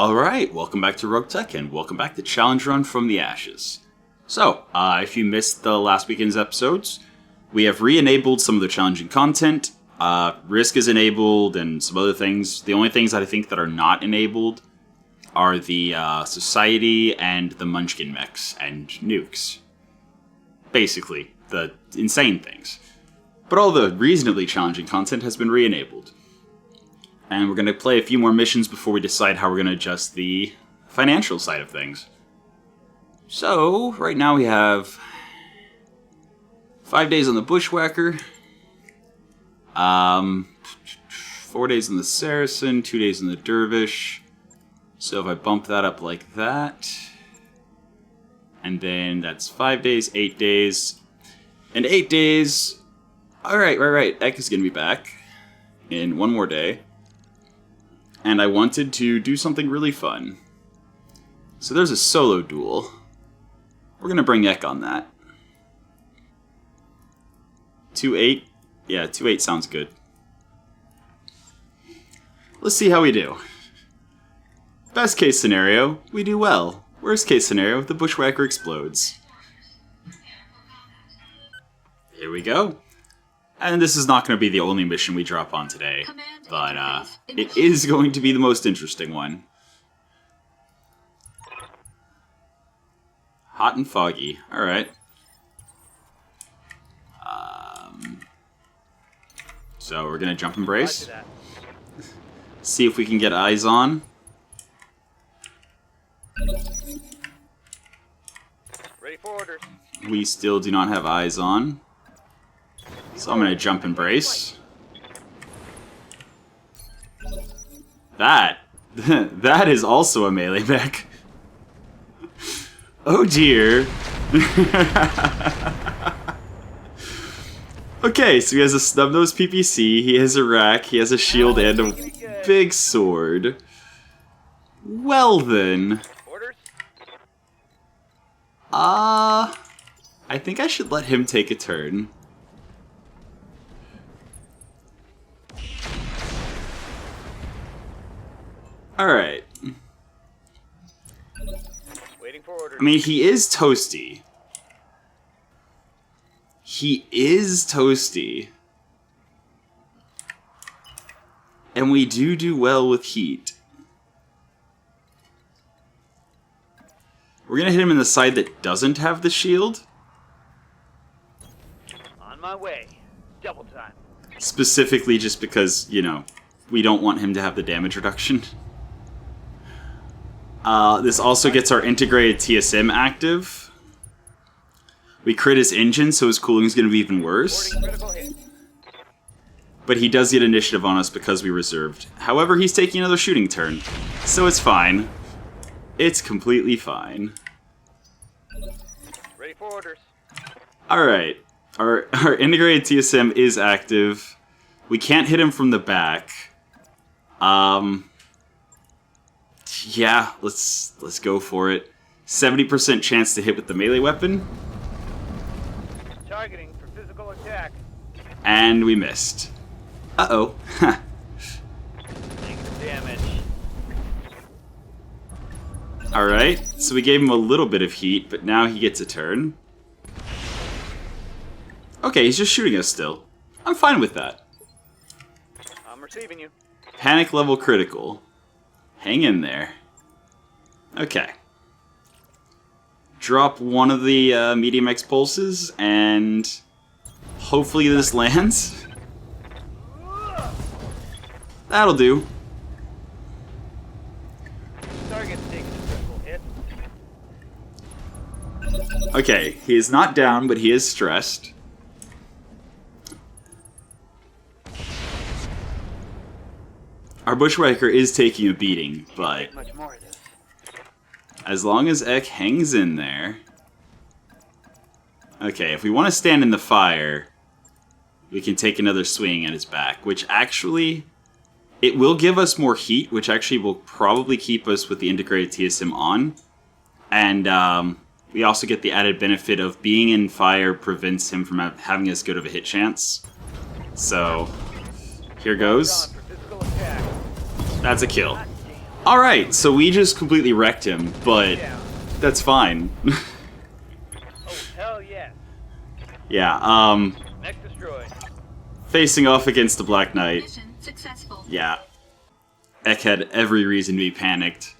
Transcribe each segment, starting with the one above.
Alright, welcome back to Roguetech, and welcome back to Challenge Run from the Ashes. So, if you missed the last weekend's episodes, we have re-enabled some of the challenging content. Risk is enabled, and some other things. The only things that I think that are not enabled are the Society and the Munchkin Mechs and nukes. Basically, the insane things. But all the reasonably challenging content has been re-enabled. And we're going to play a few more missions before we decide how we're going to adjust the financial side of things. So, right now we have 5 days on the Bushwhacker, 4 days on the Saracen, 2 days on the Dervish. So if I bump that up like that, and then that's 5 days, 8 days, and 8 days. Alright, right. Ek is going to be back in one more day. And I wanted to do something really fun. So there's a solo duel. We're going to bring Ek on that. 2-8? Yeah, 2-8 sounds good. Let's see how we do. Best case scenario, we do well. Worst case scenario, the Bushwhacker explodes. Here we go. And this is not going to be the only mission we drop on today, but it is going to be the most interesting one. Hot and foggy. Alright. So we're going to jump and brace. See if we can get eyes on. Ready for orders. We still do not have eyes on. So I'm going to jump and brace. That is also a melee mech. Oh dear. Okay, so he has a snub-nosed PPC, he has a rack, he has a shield and a big sword. Well then. Orders. I think I should let him take a turn. Alright. Waiting for orders. I mean, he is toasty. He is toasty. And we do well with heat. We're gonna hit him in the side that doesn't have the shield. On my way. Double time. Specifically just because, you know, we don't want him to have the damage reduction. This also gets our integrated TSM active. We crit his engine, so his cooling is going to be even worse. But he does get initiative on us because we reserved. However, he's taking another shooting turn, so it's fine. It's completely fine. Ready for orders. Alright, our integrated TSM is active. We can't hit him from the back. Yeah, let's go for it. 70% chance to hit with the melee weapon. Targeting for physical attack. And we missed. Uh-oh. Negative damage. Alright, so we gave him a little bit of heat, but now he gets a turn. Okay, he's just shooting us still. I'm fine with that. I'm receiving you. Panic level critical. Hang in there. Okay. Drop one of the medium X pulses, and hopefully this lands. That'll do. Target's taking a critical hit. Okay, he is not down, but he is stressed. Our Bushwhacker is taking a beating, but Much more of this. as long as Ek hangs in there... Okay, if we want to stand in the fire, we can take another swing at his back, which actually... It will give us more heat, which actually will probably keep us with the integrated TSM on. And we also get the added benefit of being in fire prevents him from having as good of a hit chance. So, here goes. That's a kill. Alright, so we just completely wrecked him, but Yeah. that's fine. Oh, hell yes. Yeah, Mech destroyed. facing off against the Black Knight. Mission successful. Yeah. Ek had every reason to be panicked.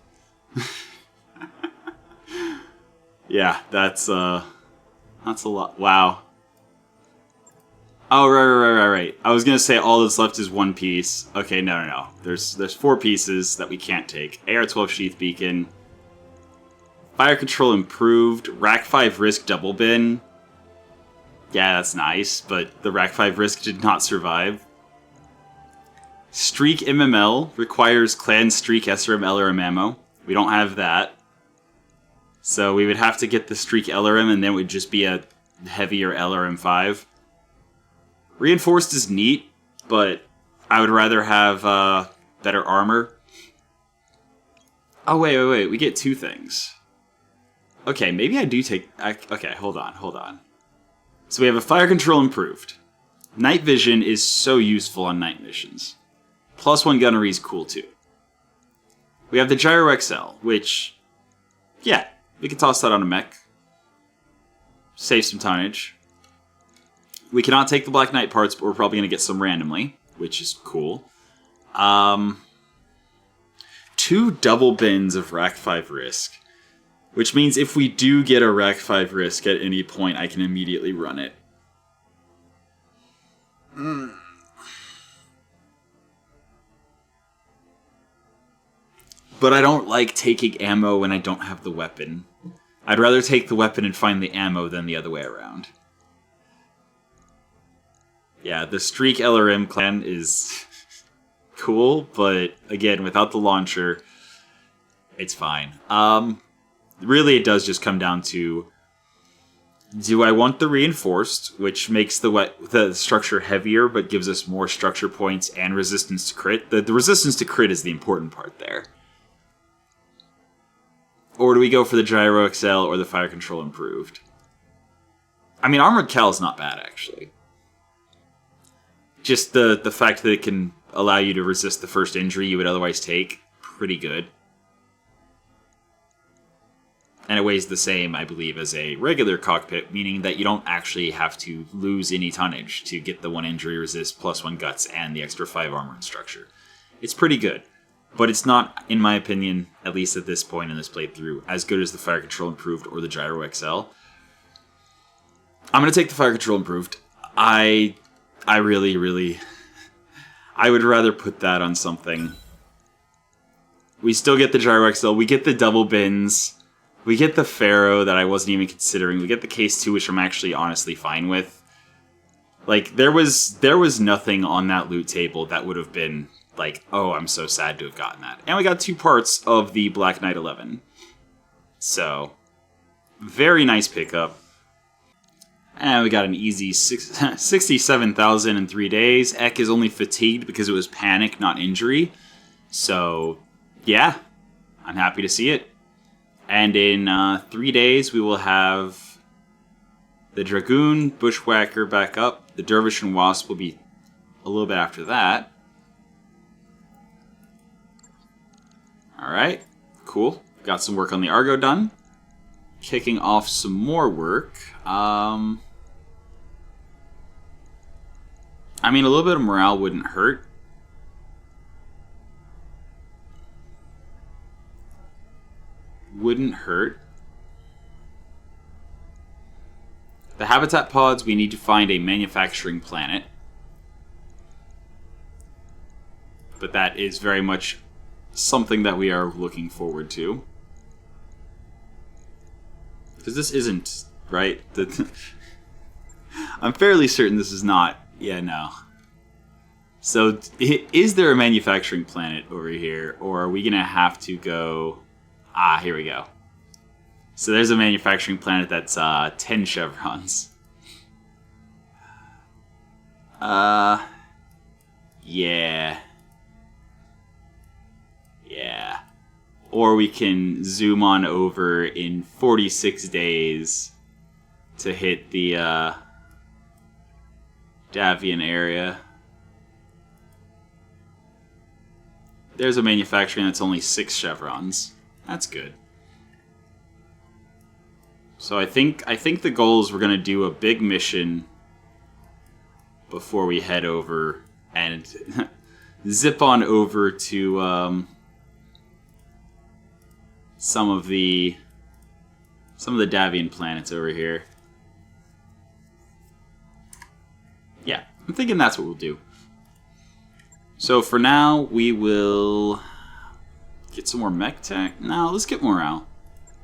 Yeah, that's a lot. Wow. Oh, right. I was gonna say all that's left is one piece. Okay, no. There's 4 pieces that we can't take. AR-12 Sheath Beacon. Fire Control Improved. Rack 5 Risk Double Bin. Yeah, that's nice, but the Rack 5 Risk did not survive. Streak MML requires Clan Streak SRM LRM ammo. We don't have that. So we would have to get the Streak LRM and then it would just be a heavier LRM 5. Reinforced is neat, but I would rather have better armor. Oh, wait. We get 2 things. Okay, maybe I do take... Okay, hold on. So we have a Fire Control Improved. Night Vision is so useful on night missions. +1 Gunnery is cool too. We have the Gyro XL, which... Yeah, we can toss that on a mech. Save some tonnage. We cannot take the Black Knight parts, but we're probably going to get some randomly, which is cool. 2 double bins of Rack 5 Risk. Which means if we do get a Rack 5 Risk at any point, I can immediately run it. But I don't like taking ammo when I don't have the weapon. I'd rather take the weapon and find the ammo than the other way around. Yeah, the Streak LRM clan is cool, but again, without the launcher, it's fine. Really, it does just come down to, do I want the reinforced, which makes the structure heavier, but gives us more structure points and resistance to crit? The resistance to crit is the important part there. Or do we go for the Gyro XL or the Fire Control Improved? I mean, Armored Cal is not bad, actually. Just the fact that it can allow you to resist the first injury you would otherwise take, pretty good. And it weighs the same, I believe, as a regular cockpit, meaning that you don't actually have to lose any tonnage to get the 1 injury resist, +1 guts, and the extra 5 armor and structure. It's pretty good. But it's not, in my opinion, at least at this point in this playthrough, as good as the Fire Control Improved or the Gyro XL. I'm going to take the Fire Control Improved. I really... I would rather put that on something. We still get the Gyro XL. We get the double bins. We get the Pharaoh that I wasn't even considering. We get the Case 2, which I'm actually honestly fine with. Like, there was nothing on that loot table that would have been... like, oh, I'm so sad to have gotten that. And we got 2 parts of the Black Knight 11. So, very nice pickup. And we got an easy 67,000 in 3 days. Ek is only fatigued because it was panic, not injury. So, yeah, I'm happy to see it. And in 3 days, we will have the Dragoon, Bushwhacker back up. The Dervish and Wasp will be a little bit after that. Alright, cool. Got some work on the Argo done. Kicking off some more work. I mean, a little bit of morale wouldn't hurt. Wouldn't hurt. The habitat pods, we need to find a manufacturing planet. But that is very much something that we are looking forward to. Because this isn't, right? I'm fairly certain this is not. Yeah, no. So, is there a manufacturing planet over here? Or are we going to have to go... Ah, here we go. So there's a manufacturing planet that's 10 chevrons. Yeah. Yeah. Or we can zoom on over in 46 days to hit the Davian area. There's a manufacturing that's only 6 chevrons. That's good. So I think the goal is we're going to do a big mission before we head over and zip on over to some of the Davian planets over here. Yeah, I'm thinking that's what we'll do. So for now, we will get some more mech tech. No, let's get morale.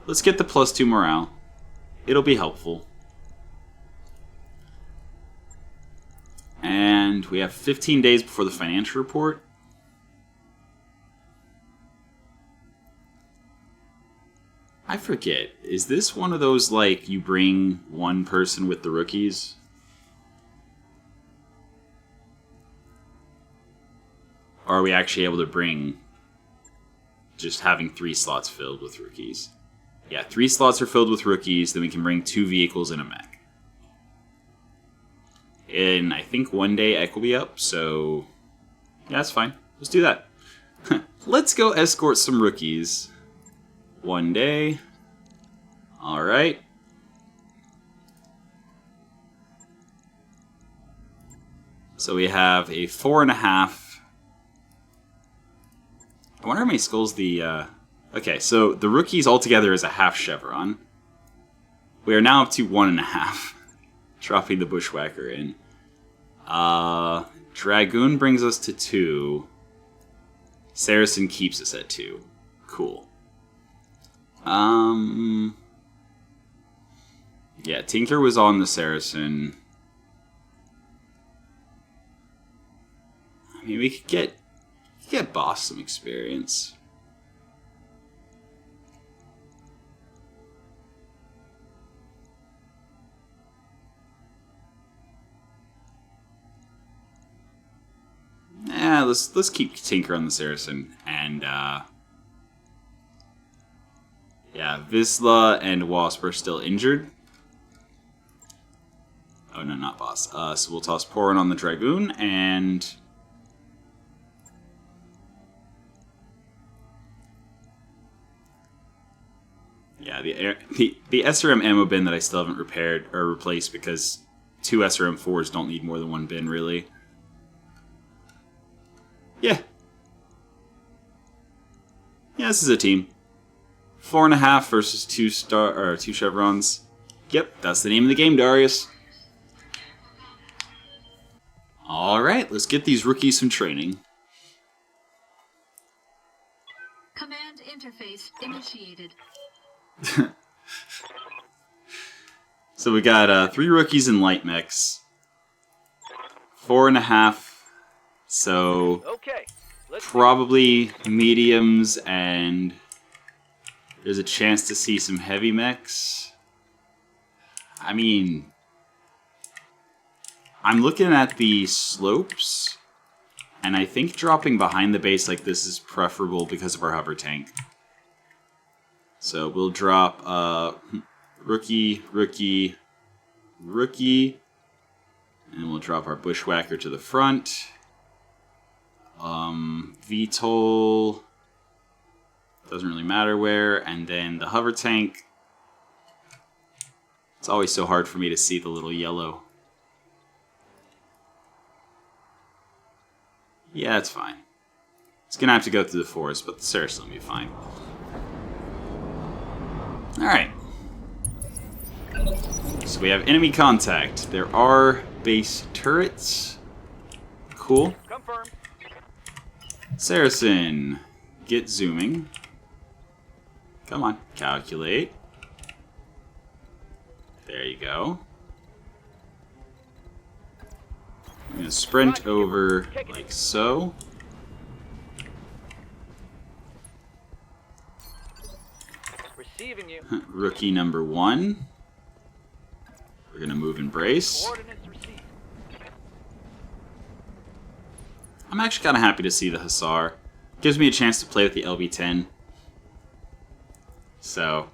Let's get the +2 morale. It'll be helpful. And we have 15 days before the financial report. I forget. Is this one of those, like, you bring one person with the rookies? Or are we actually able to bring just having 3 slots filled with rookies? Yeah, 3 slots are filled with rookies, then we can bring 2 vehicles and a mech. And I think one day Ek will be up, so yeah, that's fine. Let's do that. Let's go escort some rookies. One day. Alright. So we have a 4.5. I wonder how many skulls the... Okay, so the rookies altogether is a half chevron. We are now up to 1.5. Dropping the bushwhacker in. Dragoon brings us to 2. Saracen keeps us at 2. Cool. Yeah, Tinker was on the Saracen. I mean, we could get Boss some experience. Yeah, let's keep Tinker on the Saracen, and yeah, Vizsla and Wasp are still injured. Oh no, not Boss. So we'll toss Porin on the Dragoon, and yeah, the SRM ammo bin that I still haven't repaired or replaced because 2 SRM4s don't need more than 1 bin, really. Yeah. Yeah, this is a team. 4.5 versus 2 chevrons. Yep, that's the name of the game, Darius. Alright, let's get these rookies some training. Command interface initiated. So we got 3 rookies in light mechs. 4.5. So Okay. probably mediums, and there's a chance to see some heavy mechs. I mean, I'm looking at the slopes, and I think dropping behind the base like this is preferable because of our hover tank. So we'll drop rookie, rookie, rookie, and we'll drop our bushwhacker to the front. VTOL doesn't really matter where, and then the hover tank. It's always so hard for me to see the little yellow. Yeah, it's fine. It's gonna have to go through the forest, but the Saracen will be fine. Alright. So we have enemy contact. There are base turrets. Cool. Confirmed. Saracen, get zooming. Come on, calculate. There you go. I'm going to sprint over like so. Receiving you. Rookie number 1. We're going to move and brace. Coordinates received. I'm actually kind of happy to see the Hussar. Gives me a chance to play with the LB-10. So,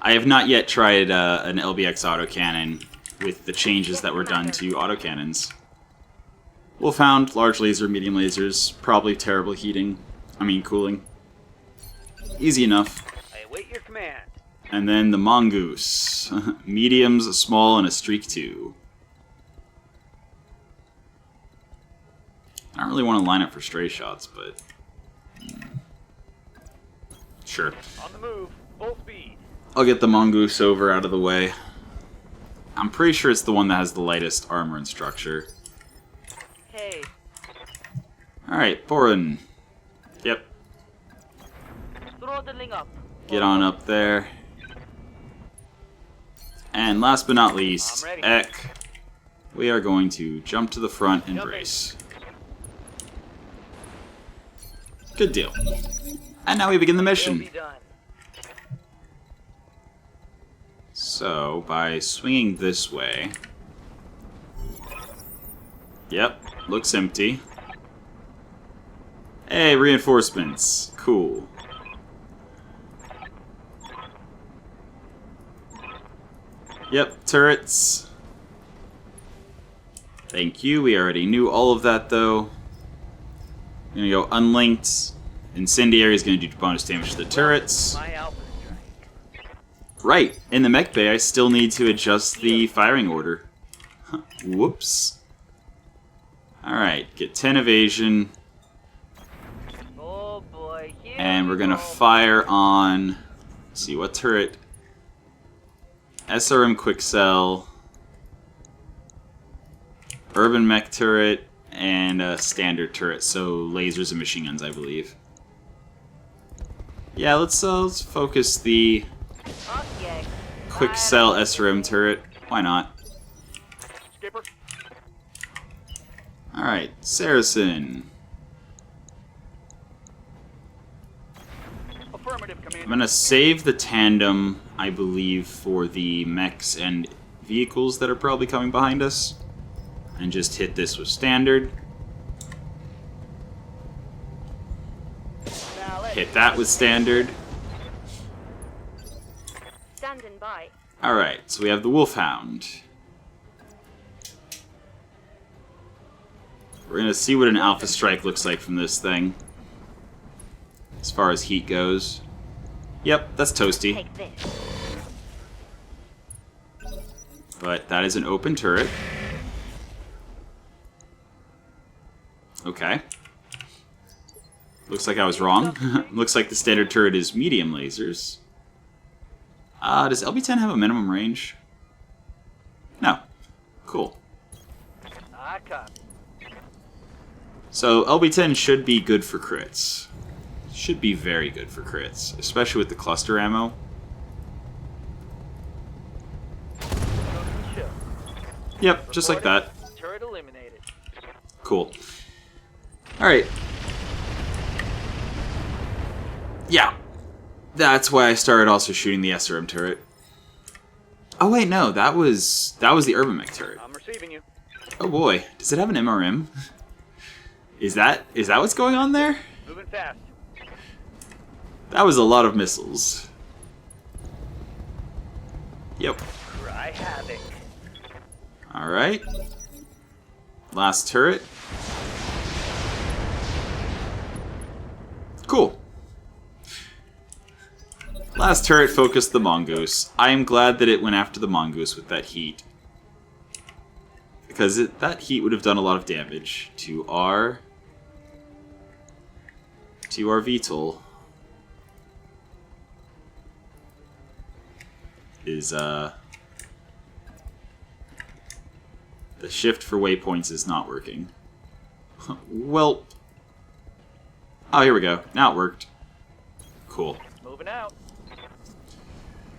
I have not yet tried an LBX autocannon with the changes that were done to autocannons. Wolfhound, large laser, medium lasers, probably terrible heating. Cooling. Easy enough. I await your command. And then the mongoose. Mediums, a small, and a streak 2. I don't really want to line up for stray shots, but... Sure. On the move, full speed. I'll get the mongoose over out of the way. I'm pretty sure it's the one that has the lightest armor and structure. Hey. Alright, Borin. Yep. Throttling up. Get on up there. And last but not least, I'm ready. Ek. We are going to jump to the front and brace. Good deal. And now we begin the Will mission. be done. So, by swinging this way... Yep, looks empty. Hey, reinforcements. Cool. Yep, turrets. Thank you, we already knew all of that though. I'm gonna go unlinked. Incendiary is gonna do bonus damage to the turrets. My alpha strike. Right, in the mech bay I still need to adjust the firing order. Huh, whoops. Alright, get 10 evasion. Oh boy, here And we're we gonna go. fire on... Let's see, what turret? SRM quick cell. Urban mech turret. And a standard turret, so lasers and machine guns, I believe. Yeah, let's focus the Okay. quick cell SRM turret. Why not? Skipper. Alright, Saracen. Affirmative, I'm Commander. gonna save the tandem, I believe, for the mechs and vehicles that are probably coming behind us. And just hit this with standard. Now let's Hit that with standard. Standing by. Alright, so we have the Wolfhound. We're gonna see what an Alpha Strike looks like from this thing. As far as heat goes. Yep, that's toasty. Take this. But that is an open turret. Okay. Looks like I was wrong. Looks like the standard turret is medium lasers. Does LB-10 have a minimum range? No. Cool. I copy. So LB-10 should be good for crits. Should be very good for crits, especially with the cluster ammo. Show. Yep, just like that. Turret eliminated. Cool. Alright. Yeah. That's why I started also shooting the SRM turret. Oh wait, no, that was the Urban Mech turret. I'm receiving you. Oh boy, does it have an MRM? Is that what's going on there? Moving fast. That was a lot of missiles. Yep. Cry havoc. Alright. Last turret. Cool. Last turret focused the mongoose. I am glad that it went after the mongoose with that heat. Because that heat would have done a lot of damage to our VTOL. The shift for waypoints is not working. Welp. Oh, here we go. Now it worked. Cool. Moving out.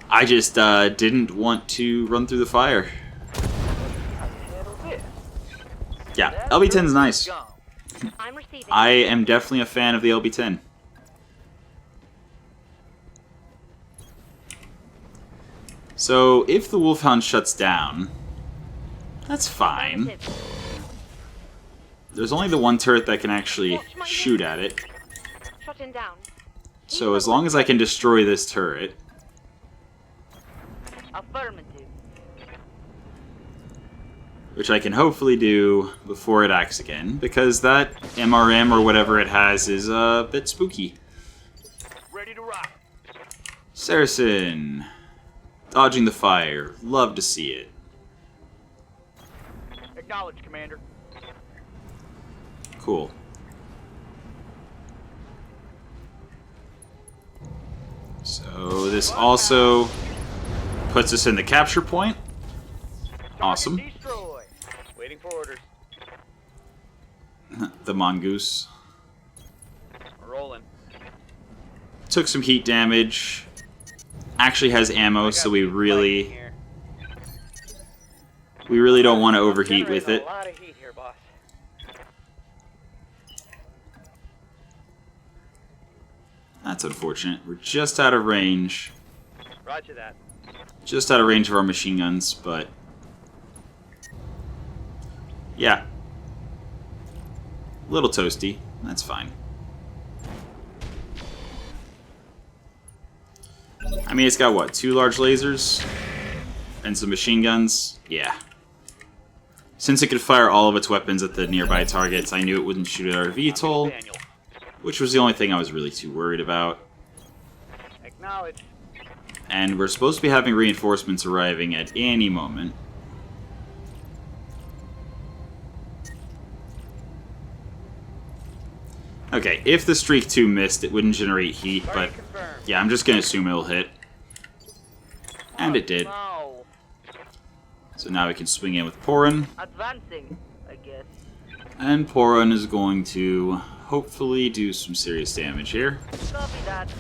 I just didn't want to run through the fire. I can handle this. Yeah, That LB-10's turret nice. is gone. I'm receiving. I am definitely a fan of the LB-10. So, if the Wolfhound shuts down, that's fine. Affirmative. There's only the one turret that can actually shoot at it. Shutting down. So as long as I can destroy this turret... Affirmative. which I can hopefully do before it acts again, because that MRM or whatever it has is a bit spooky. Ready to rock. Saracen. Dodging the fire. Love to see it. Acknowledge, Commander. Cool. So this also puts us in the capture point. Awesome. Target destroy. Waiting for orders. The mongoose. Rolling. Took some heat damage. Actually has ammo, so we really don't want to overheat with it. A lot of heat here, boss. That's unfortunate. We're just out of range. Roger that. Just out of range of our machine guns, but yeah. Little toasty. That's fine. I mean, it's got what? 2 large lasers? And some machine guns? Yeah. Since it could fire all of its weapons at the nearby targets, I knew it wouldn't shoot at our VTOL, which was the only thing I was really too worried about. Acknowledge. And we're supposed to be having reinforcements arriving at any moment. Okay, if the Streak 2 missed, it wouldn't generate heat, but yeah, I'm just going to assume it'll hit. And it did. No. So now we can swing in with Porin. Advancing, I guess. And Porin is going to hopefully do some serious damage here. Copy that.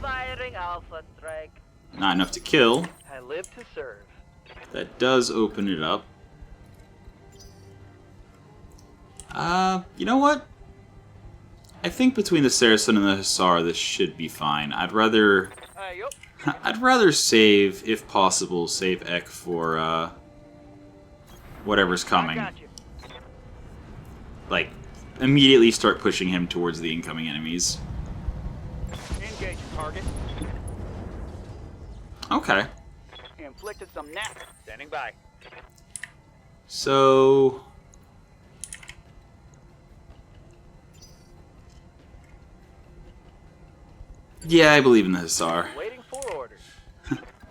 Firing Alpha Strike. Not enough to kill. I live to serve. That does open it up. You know what? I think between the Saracen and the Hussar, this should be fine. I'd rather save, if possible, save Ek for whatever's coming. I got you. Like, immediately start pushing him towards the incoming enemies. Engage target. Okay. Inflicted some nap. Standing by. So yeah, I believe in the Hussar. Waiting for orders.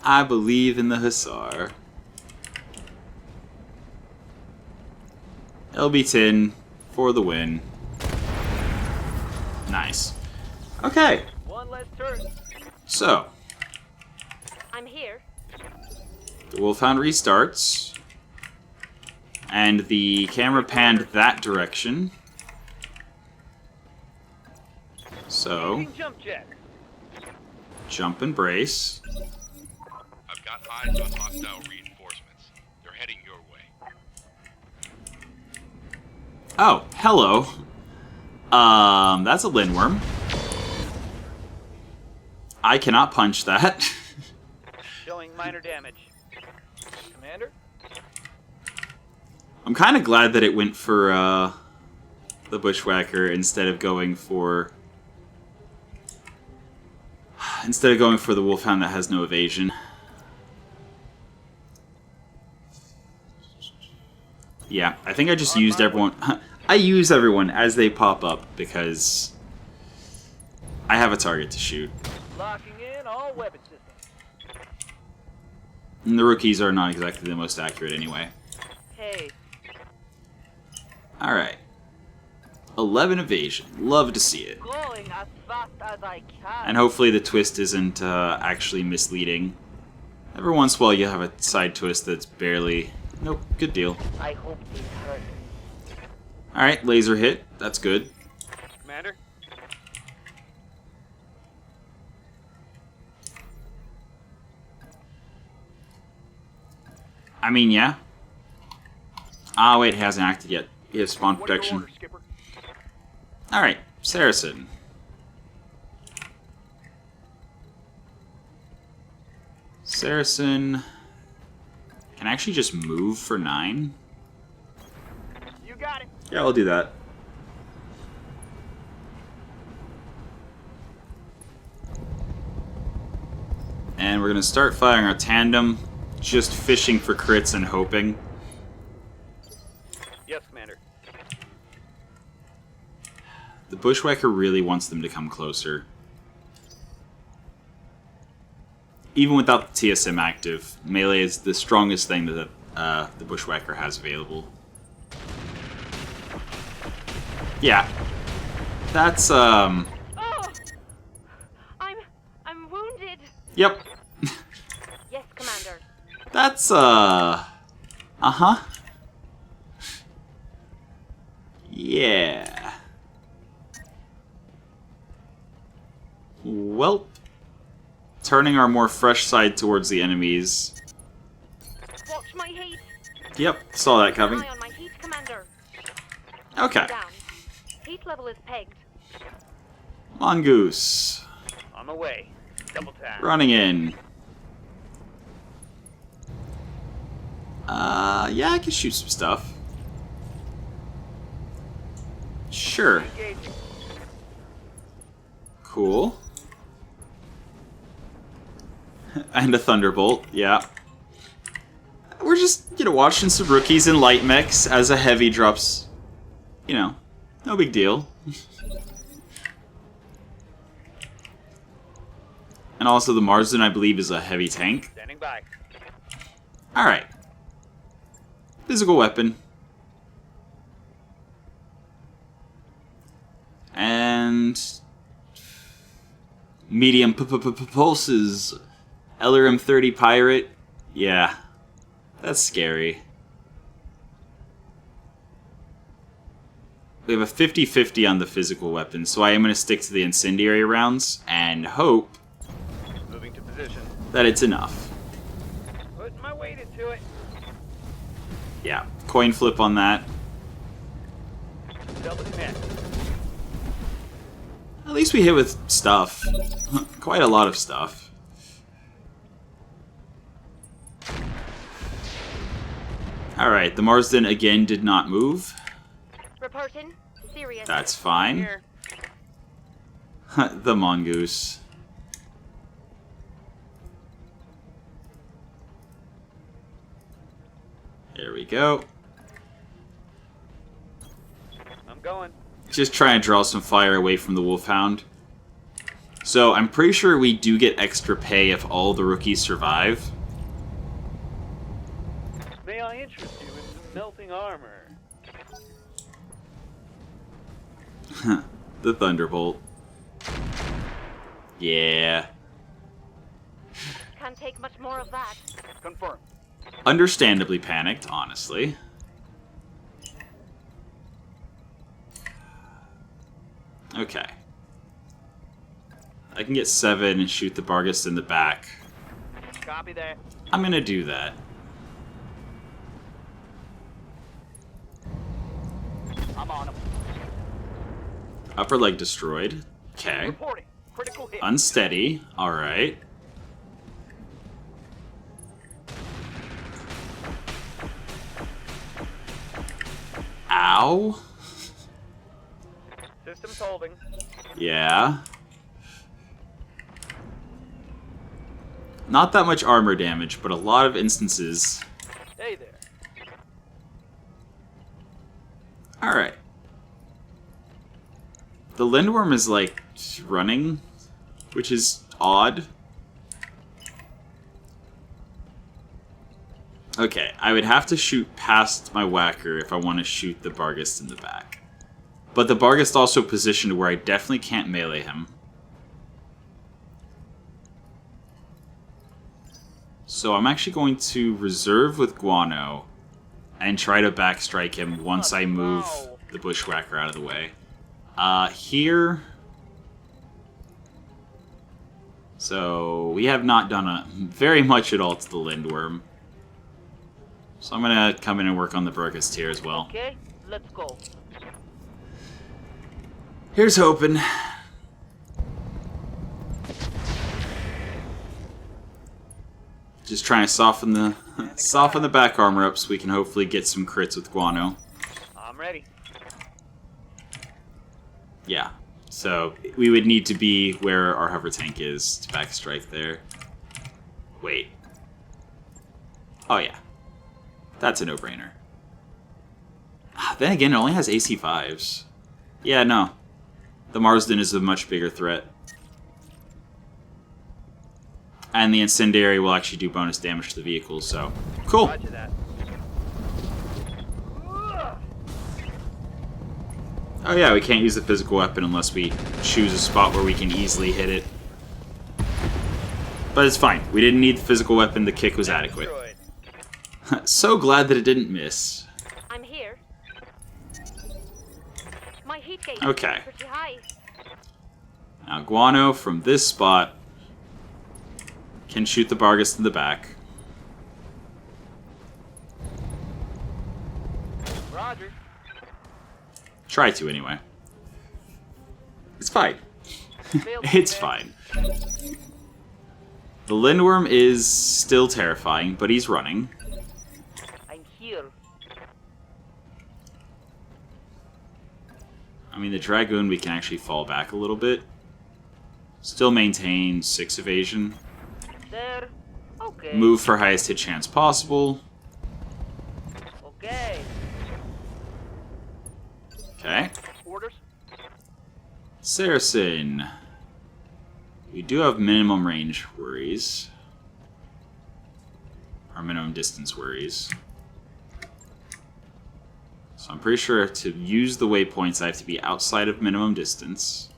I believe in the Hussar. LB10 for the win. Nice. Okay. One less turn. So, I'm here. the Wolfhound restarts. And the camera panned that direction. So, Using jump jet. jump and brace. I've got eyes on hostile reinforcements. They're heading your way. Oh, hello. That's a Lindworm. I cannot punch that. Showing minor damage. Commander? I'm kind of glad that it went for the Bushwhacker instead of going for the Wolfhound that has no evasion. Yeah, I think I just used everyone. I use everyone as they pop up because I have a target to shoot. Locking in all weapon systems. And the rookies are not exactly the most accurate anyway. Hey. Alright. 11 evasion. Love to see it. Going as fast as I can. And hopefully the twist isn't actually misleading. Every once in a while you have a side twist that's barely... Nope, good deal. I hope it hurt. Alright, laser hit. That's good. Commander? I mean, yeah. Ah, wait, it hasn't acted yet. He has spawn What are your protection. orders, Skipper? Alright, Saracen. Saracen can actually just move for 9. You got it. Yeah, I'll do that. And we're going to start firing our tandem, just fishing for crits and hoping. Bushwhacker really wants them to come closer. Even without the TSM active, melee is the strongest thing that the Bushwhacker has available. Yeah. That's, Oh! I'm wounded. Yep. Yes, Commander. That's, uh-huh. Yeah. Well, turning our more fresh side towards the enemies. Watch my heat. Yep, saw that coming. Eye on my heat, Commander. Okay. Down. Heat level is pegged. Mongoose. On the way. Double tap. Running in. Yeah, I can shoot some stuff. Sure. Engaging. Cool. And a Thunderbolt, yeah. We're just, watching some rookies in light mechs as a heavy drops. No big deal. And also the Marsden, I believe, is a heavy tank. Standing by. Alright. Physical weapon. And... medium pulses. LRM 30 Pirate. Yeah. That's scary. We have a 50-50 on the physical weapon, so I am going to stick to the incendiary rounds and hope Moving to position. that it's enough. Putting my weight into it. Yeah, coin flip on that. Double connect. At least we hit with stuff. Quite a lot of stuff. Alright, the Marsden again did not move. Reporting. Serious. That's fine. Here. The Mongoose. There we go. I'm going. Just trying to draw some fire away from the Wolfhound. So I'm pretty sure we do get extra pay if all the rookies survive. May I interest you in some melting armor? The Thunderbolt. Yeah. Can't take much more of that. Confirm. Understandably panicked, honestly. Okay. I can get 7 and shoot the Barghest in the back. Copy that. I'm gonna do that. I'm on him. Upper leg destroyed. Okay. Reporting. Critical hit. Unsteady. Alright. Ow. Systems holding. Yeah. Not that much armor damage, but a lot of instances. Hey there. Alright. The Lindworm is, like, running, which is odd. Okay, I would have to shoot past my Whacker if I want to shoot the Barghest in the back. But the Barghest also positioned where I definitely can't melee him. So I'm actually going to reserve with Guano and try to backstrike him once I move the Bushwhacker out of the way. Here... So, we have not done very much at all to the Lindworm. So I'm gonna come in and work on the Barghest here as well. Okay, let's go. Here's hoping. Just trying to soften the back armor up so we can hopefully get some crits with Guano. I'm ready. Yeah. So we would need to be where our hover tank is to backstrike there. Wait. Oh yeah. That's a no-brainer. Then again, it only has AC5s. Yeah, no. The Marsden is a much bigger threat. And the Incendiary will actually do bonus damage to the vehicle, so... Cool! Roger that. Oh yeah, we can't use the physical weapon unless we choose a spot where we can easily hit it. But it's fine. We didn't need the physical weapon, the kick was adequate. So glad that it didn't miss. I'm here. My heat gauge Okay. is pretty high. Now Guano from this spot can shoot the Bargus in the back. Roger. Try to anyway. It's fine. Failed It's to fine. The Lindworm is still terrifying, but he's running. I'm here. I mean, the Dragoon, we can actually fall back a little bit. Still maintain 6 evasion. There. Okay. Move for highest hit chance possible. Okay. Okay. Orders. Saracen. We do have minimum range worries. Or minimum distance worries. So I'm pretty sure to use the waypoints I have to be outside of minimum distance.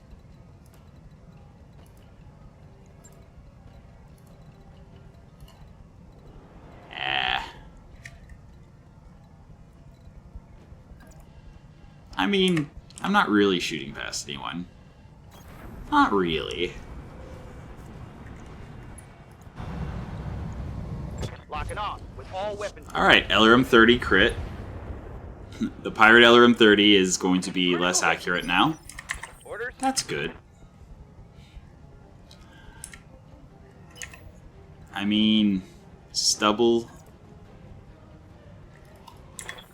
I mean, I'm not really shooting past anyone. Not really. Locking off with all weapons. Alright, LRM 30 crit. The Pirate LRM 30 is going to be less accurate now. Orders. That's good. I mean, stubble.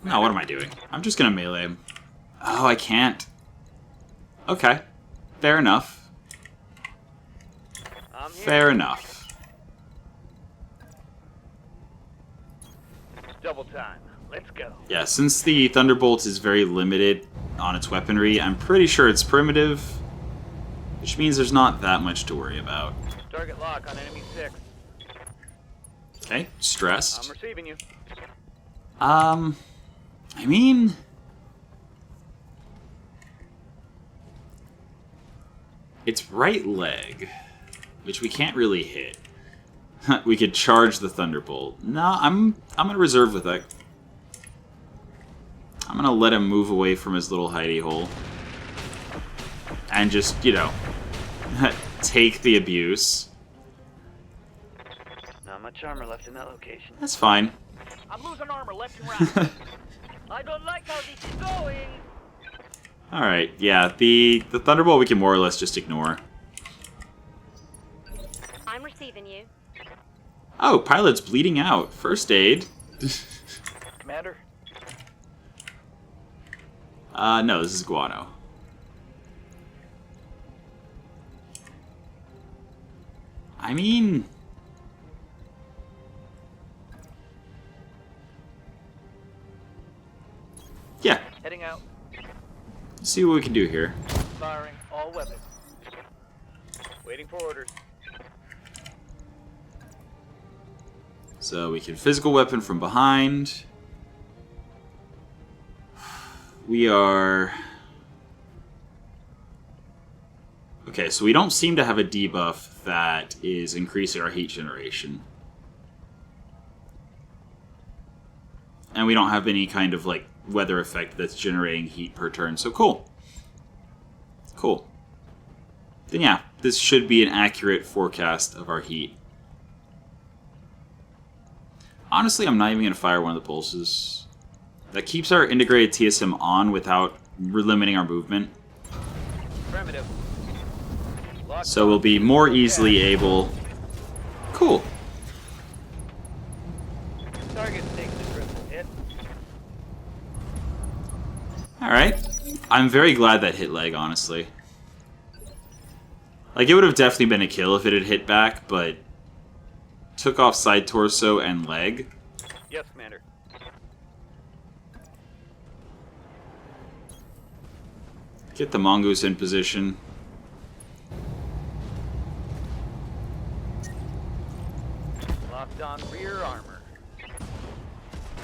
No, what am I doing? I'm just gonna melee him. Oh, I can't. Okay. Fair enough. I'm here. Fair enough. Double time. Let's go. Yeah, since the Thunderbolt is very limited on its weaponry, I'm pretty sure it's primitive, which means there's not that much to worry about. Target lock on enemy 6. Okay, I'm stressed. receiving you. I mean... It's right leg, which we can't really hit. We could charge the Thunderbolt. No, I'm gonna reserve with that. I'm gonna let him move away from his little hidey hole. And just, you know, take the abuse. Not much armor left in that location. That's fine. I'm losing armor left and right. I don't like how this is going. Alright, yeah, the Thunderbolt we can more or less just ignore. I'm receiving you. Oh, pilot's bleeding out. First aid. Commander. No, this is Guano. I mean... Yeah, Heading out. let's see what we can do here. Firing all weapons. Waiting for orders. So we can physical weapon from behind. We are... Okay, so we don't seem to have a debuff that is increasing our heat generation. And we don't have any kind of, like, weather effect that's generating heat per turn, so cool. Cool. Then yeah, this should be an accurate forecast of our heat. Honestly, I'm not even going to fire one of the pulses. That keeps our integrated TSM on without limiting our movement. Primitive. Lock So we'll be more easily able... Cool. Target takes the triple hit. Alright. I'm very glad that hit leg, honestly. Like, it would have definitely been a kill if it had hit back, but... Took off side torso and leg. Yes, Commander. Get the mongoose in position. Checked on rear armor.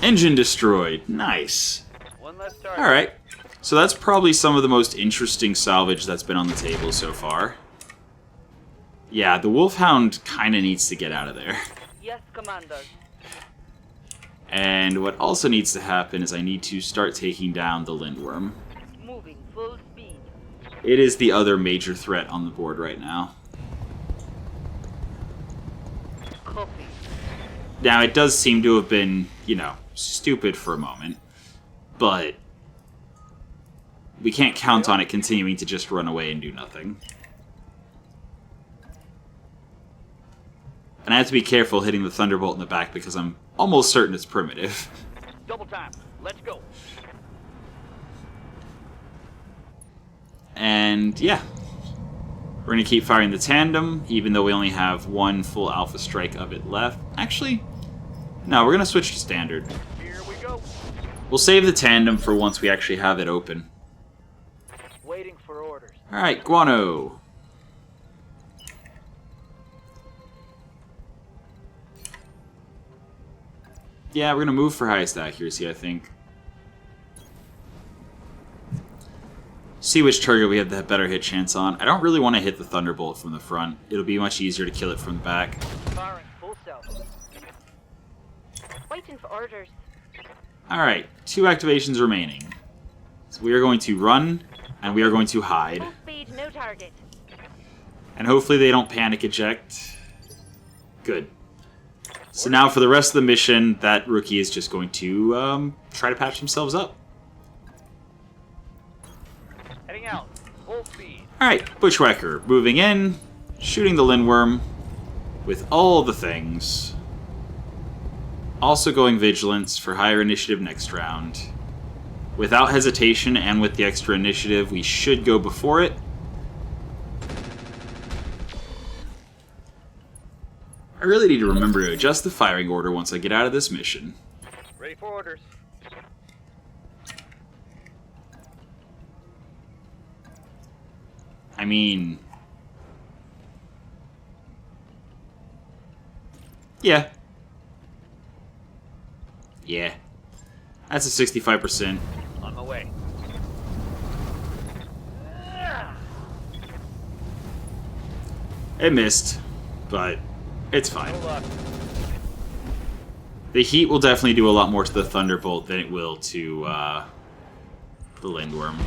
Engine destroyed. Nice. One less target. Alright. So that's probably some of the most interesting salvage that's been on the table so far. Yeah, the Wolfhound kind of needs to get out of there. Yes, Commander. And what also needs to happen is I need to start taking down the Lindworm. Moving full speed. It is the other major threat on the board right now. Copy. Now, it does seem to have been, you know, stupid for a moment, but we can't count on it continuing to just run away and do nothing. And I have to be careful hitting the Thunderbolt in the back because I'm almost certain it's primitive. Double time. Let's go. And yeah, we're going to keep firing the Tandem, even though we only have one full Alpha Strike of it left. Actually, no, we're going to switch to Standard. Here we go. We'll save the Tandem for once we actually have it open. Waiting for orders. Alright, Guano. Yeah, we're going to move for highest accuracy, I think. See which target we have the better hit chance on. I don't really want to hit the Thunderbolt from the front. It'll be much easier to kill it from the back. Firing full self. Waiting for orders. Alright, 2 activations remaining. So we are going to run, and we are going to hide. Full speed, no target. And hopefully they don't panic eject. Good. So now for the rest of the mission, that rookie is just going to try to patch themselves up. Heading out. Full speed. Alright, Bushwhacker, moving in, shooting the Lindworm with all the things. Also going Vigilance for higher initiative next round. Without hesitation and with the extra initiative, we should go before it. I really need to remember to adjust the firing order once I get out of this mission. Ready for orders. I mean... yeah. Yeah. That's a 65%. On my way. It missed, but it's fine. No luck. The heat will definitely do a lot more to the Thunderbolt than it will to the Lindworm.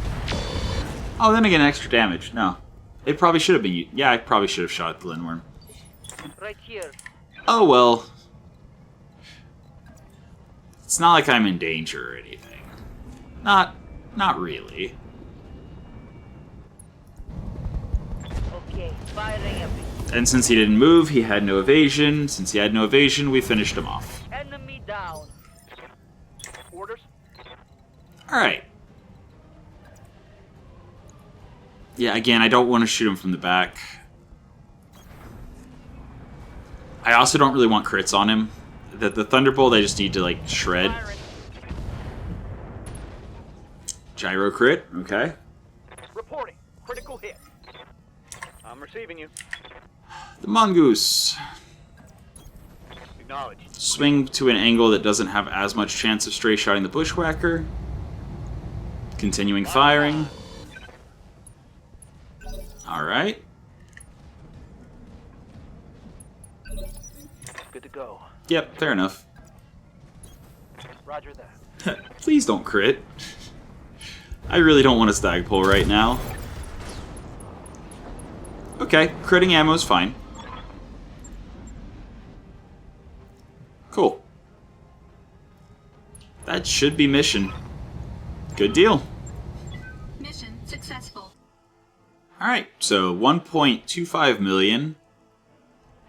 Oh, then again, extra damage. No. It probably should have been... yeah, I probably should have shot at the Lindworm. Right here. Oh, well. It's not like I'm in danger or anything. Not really. Okay, firing everything. And since he didn't move, he had no evasion. Since he had no evasion, we finished him off. Enemy down. Orders. Alright. Yeah, again, I don't want to shoot him from the back. I also don't really want crits on him. The Thunderbolt, I just need to, like, shred. Firing. Gyro crit, okay. Reporting. Critical hit. I'm receiving you. The Mongoose. Acknowledged. Swing to an angle that doesn't have as much chance of stray shotting the Bushwhacker. Continuing firing. Alright. Good to go. Yep, fair enough. Roger that. Please don't crit. I really don't want a Stagpole right now. Okay, critting ammo's fine. Cool. That should be mission. Good deal. Mission successful. Alright, so 1.25 million.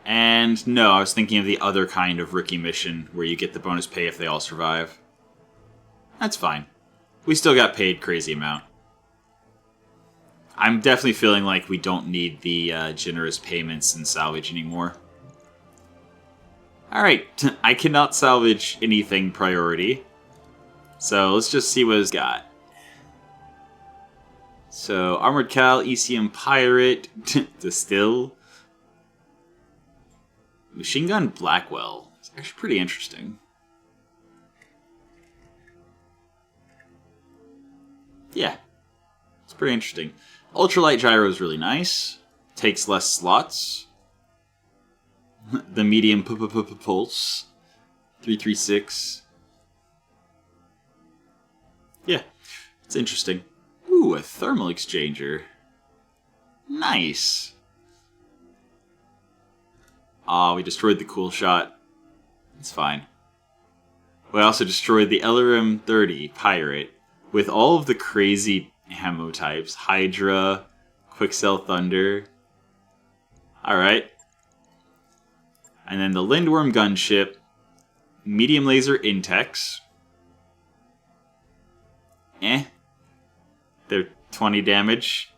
And no, I was thinking of the other kind of rookie mission where you get the bonus pay if they all survive. That's fine. We still got paid crazy amount. I'm definitely feeling like we don't need the generous payments and salvage anymore. Alright, I cannot salvage anything priority. So let's just see what it's got. So, Armored Cal, ECM Pirate, Distill. Machine Gun Blackwell. It's actually pretty interesting. Yeah, it's pretty interesting. Ultralight gyro is really nice. Takes less slots. The medium pulse. 336. Yeah, it's interesting. Ooh, a thermal exchanger. Nice. Ah, we destroyed the cool shot. It's fine. We also destroyed the LRM 30 Pirate with all of the crazy ammo types. Hydra, Quicksell Thunder. Alright. And then the Lindworm gunship, medium laser Intex. They're 20 damage.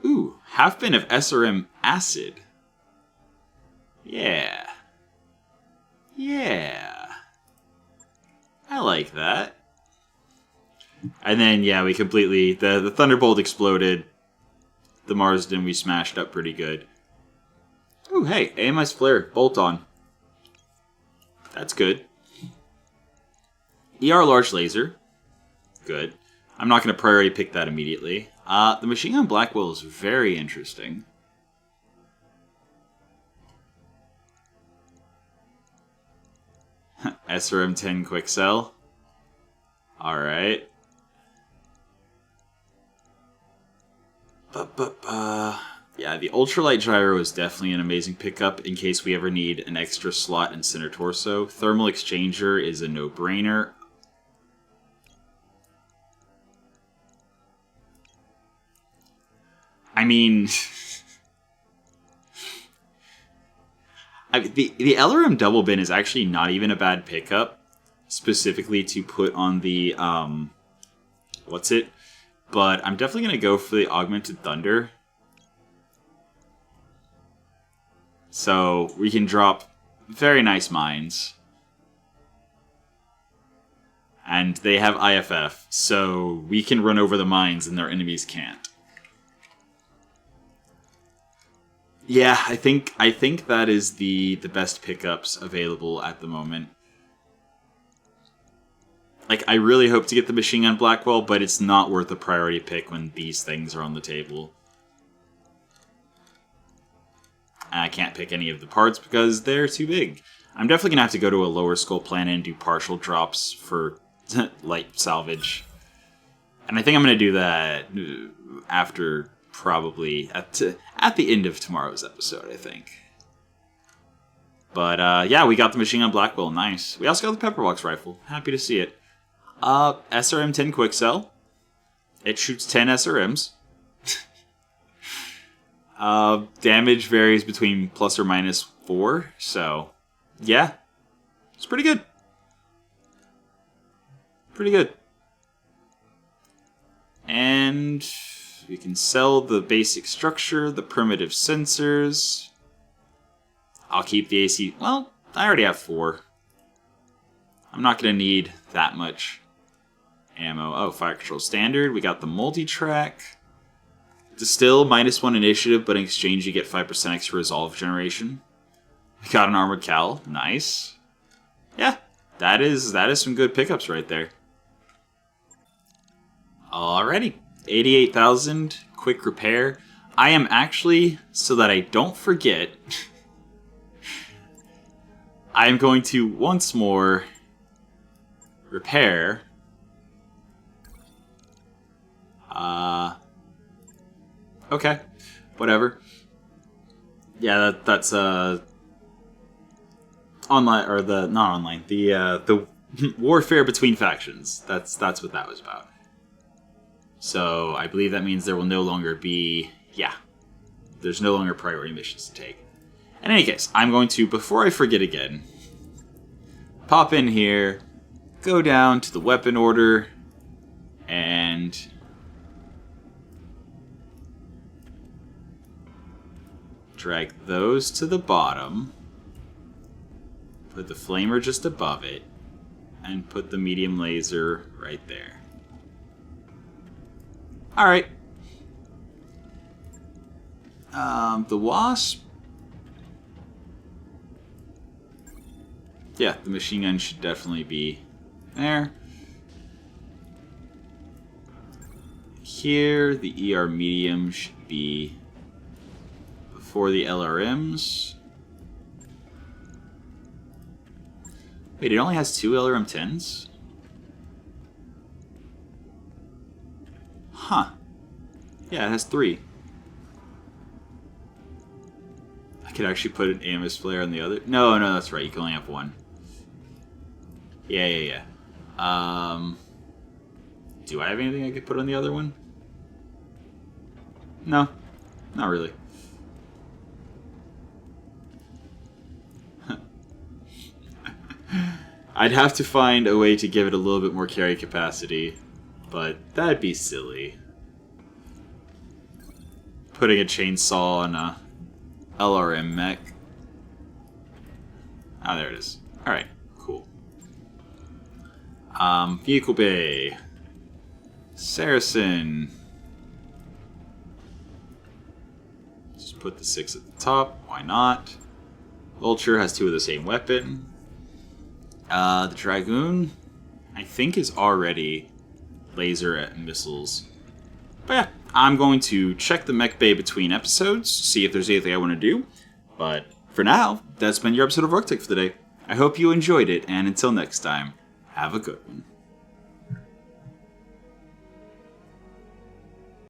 Ooh, half bin of SRM acid. Yeah. Yeah. I like that. And then, yeah, we completely... The Thunderbolt exploded. The Marsden we smashed up pretty good. Ooh, hey, AMS Flare, bolt on. That's good. ER Large Laser. Good. I'm not going to priority pick that immediately. The Machine Gun Blackwell is very interesting. SRM 10 Quicksell. Alright. Yeah, the Ultralight Gyro is definitely an amazing pickup in case we ever need an extra slot in Center Torso. Thermal Exchanger is a no-brainer. I mean... the LRM double bin is actually not even a bad pickup, specifically to put on the, what's it? But I'm definitely going to go for the Augmented Thunder. So we can drop very nice mines. And they have IFF, so we can run over the mines and their enemies can't. Yeah, I think that is the best pickups available at the moment. Like, I really hope to get the Machine Gun Blackwell, but it's not worth a priority pick when these things are on the table. And I can't pick any of the parts because they're too big. I'm definitely going to have to go to a lower skull planet and do partial drops for light salvage. And I think I'm going to do that after... Probably at the end of tomorrow's episode, I think. But, yeah, we got the Machine Gun Blackwell. Nice. We also got the Pepperbox Rifle. Happy to see it. SRM 10 Quicksell. It shoots 10 SRMs. Damage varies between plus or minus 4. So, yeah. It's pretty good. Pretty good. And... we can sell the basic structure, the primitive sensors. I'll keep the AC. Well, I already have 4. I'm not going to need that much ammo. Oh, fire control standard. We got the multi-track. Distill, -1 initiative, but in exchange you get 5% extra resolve generation. We got an armored cowl. Nice. Yeah, that is some good pickups right there. Alrighty. 88,000, quick repair. I am actually, so that I don't forget, I am going to once more repair. Okay, whatever. Yeah, that's online, or the not online, the warfare between factions. That's what that was about. So, I believe that means there will no longer be... yeah. There's no longer priority missions to take. In any case, I'm going to, before I forget again, pop in here, go down to the weapon order, and... drag those to the bottom. Put the flamer just above it. And put the medium laser right there. Alright. The Wasp. Yeah, the machine gun should definitely be there. Here, the ER medium should be before the LRMs. Wait, it only has 2 LRM 10s? Huh. Yeah, it has 3. I could actually put an AMS flare on the other. No, that's right. You can only have 1. Yeah. Do I have anything I could put on the other one? No, not really. I'd have to find a way to give it a little bit more carry capacity, but that'd be silly. Putting a chainsaw on a LRM mech. Ah, there it is. Alright, cool. Vehicle bay. Saracen. Just put the 6 at the top. Why not? Vulture has 2 of the same weapon. The Dragoon, I think, is already laser at missiles. But yeah, I'm going to check the mech bay between episodes, see if there's anything I want to do. But for now, that's been your episode of Roguetech for the day. I hope you enjoyed it, and until next time, have a good one.